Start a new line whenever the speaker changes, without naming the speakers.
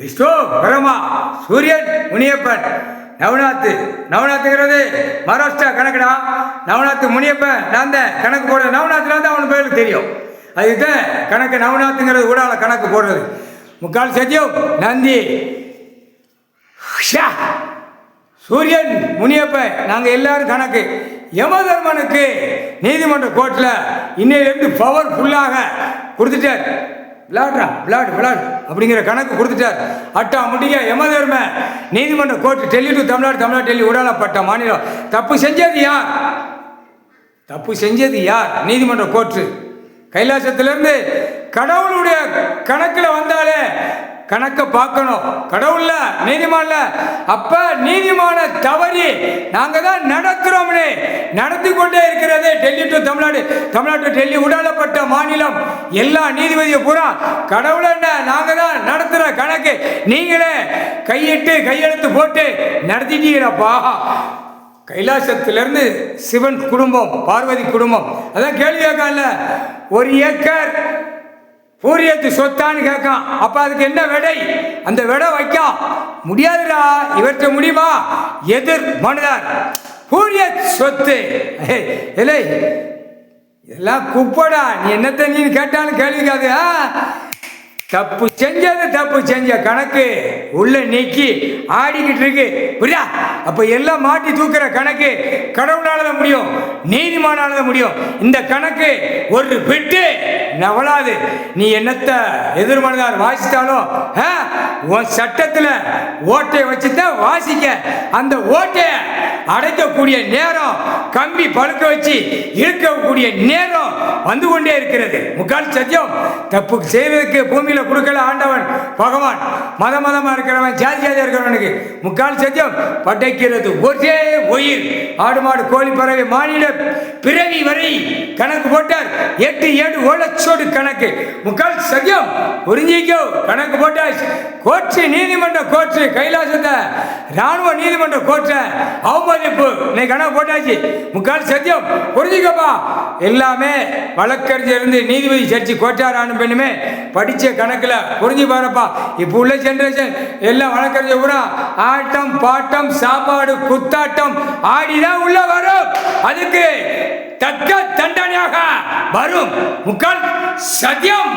விஷ்ணு பிரமா சூரியன் முனியப்பன் நவநாத்துங்கிறது மகாராஷ்டிரா கணக்குடா. நவநாத் முனியப்பன் நான் தான் கணக்கு போடுறது. நவநாத்தில் வந்து அவனுக்கு பேருக்கு தெரியும். அதுதான் கணக்கு. நவநாத்துங்கிறது ஊடால கணக்கு போடுறது. முக்கால் சத்தியம் நந்தி சூரியன் முனியப்பன் நாங்கள் எல்லாரும் கணக்கு. யமதர்மனுக்கு நீதிமன்ற கோர்ட்டில் இன்னையிலேருந்து பவர்ஃபுல்லாக கொடுத்துட்டார். விளாடு அப்படிங்கிற கணக்கு கொடுத்துட்டார். அட்டா முடிய யமதர்ம நீதிமன்ற கோர்ட்டு டெல்லி டு தமிழ்நாடு டெல்லி உடாலப்பட்ட மாநிலம். தப்பு செஞ்சது யார்? நீதிமன்ற கோர்ட்டு. கைலாசத்திலிருந்து கடவுளுடைய கணக்கில் வந்தாலே கணக்கை பார்க்கணும். கடவுள்ல நீதிமான்ல அப்ப நீதிமான தவறி நாங்கள் தான் நடக்கிறோம்னு நடத்தி கொண்டே இருக்கிறது. டெல்லி டு தமிழ்நாடு டெல்லி உடாலப்பட்ட மாநிலம். எல்லா நீதிபதியை பூரா கடவுள் என்ன நாங்கள் தான் நடத்துகிற கணக்கு நீங்களே கையெழுத்து போட்டு நடத்திட்டீங்களப்பா. கைலாசத்திலிருந்து சிவன் குடும்பம் பார்வதி குடும்பம் அதான் கேள்வி கேட்கல. 1 ஏக்கர் பூரியத்து சொத்தான்னு கேட்கான். அப்ப அதுக்கு என்ன விடை? அந்த விடை வைக்க முடியாதுடா. இவற்றை முடியுமா? எதிர் மனுதார் பூரிய சொத்து இல்லை இதெல்லாம் குப்படா. நீ என்னத்தை நீ கேட்டாலும் கேள்விக்காது. தப்பு செஞ்ச கணக்கு உள்ள நீக்கி ஆடிக்கிட்டு இருக்கு. புரியா? அப்ப எல்லாம் மாட்டி தூக்குற கணக்கு கடவுளால முடியும், நீதிமானால முடியும். இந்த கணக்கு ஒரு பிட்டு நவலாது. நீ என்னத்த எதிர்மனதார் வாசித்தாலும் உன் சட்டத்துல ஓட்டை வச்சுதான் வாசிக்க. அந்த ஓட்டைய அடைக்கக்கூடிய நேரம், கம்பி பழுக்க வச்சு இழுக்கக்கூடிய நேரம் வந்து கொண்டே இருக்கிறது. முக்கால் சத்தியம். தப்பு செய்வதற்கு பூமியில கொடுக்கல ஆண்டவன் பகவான். மதமா இருக்கிறவன் ஜாதியா இருக்கிறவனுக்கு முக்கால் சத்தியம் படைக்கிறது ஒரே உயிர். ஆடு மாடு கோழி பறவை மாநில பிறவி வரை கணக்கு போட்டார். 8 ஓலச்சோடு கணக்கு. முக்கால் சத்தியம் புரிஞ்சிக்கோ. கணக்கு போட்டாச்சு. கோர்ட்டு நீதிமன்ற கோர்ட்டு கைலாசத்தை ராணுவ நீதிமன்ற கோர்ட்ட அவமதிப்பு இன்னைக்கு கணக்கு போட்டாச்சு. முக்கால் சத்தியம் புரிஞ்சுக்கப்பா. எல்லாமே வழக்கறிஞர் இருந்து நீதிபதி சர்ச்சி கோட்டாரானு பெண்ணுமே படிச்ச கணக்குல புரிஞ்சு பாருப்பா. இப்ப உள்ள ஜெனரேஷன் எல்லாம் வழக்கறிஞர் பூரா ஆட்டம் பாட்டம் சாப்பாடு குத்தாட்டம் ஆடிதான் உள்ள வரும். அதுக்கு தக்க தண்டனையாக வரும். முக்கால் சத்தியம்.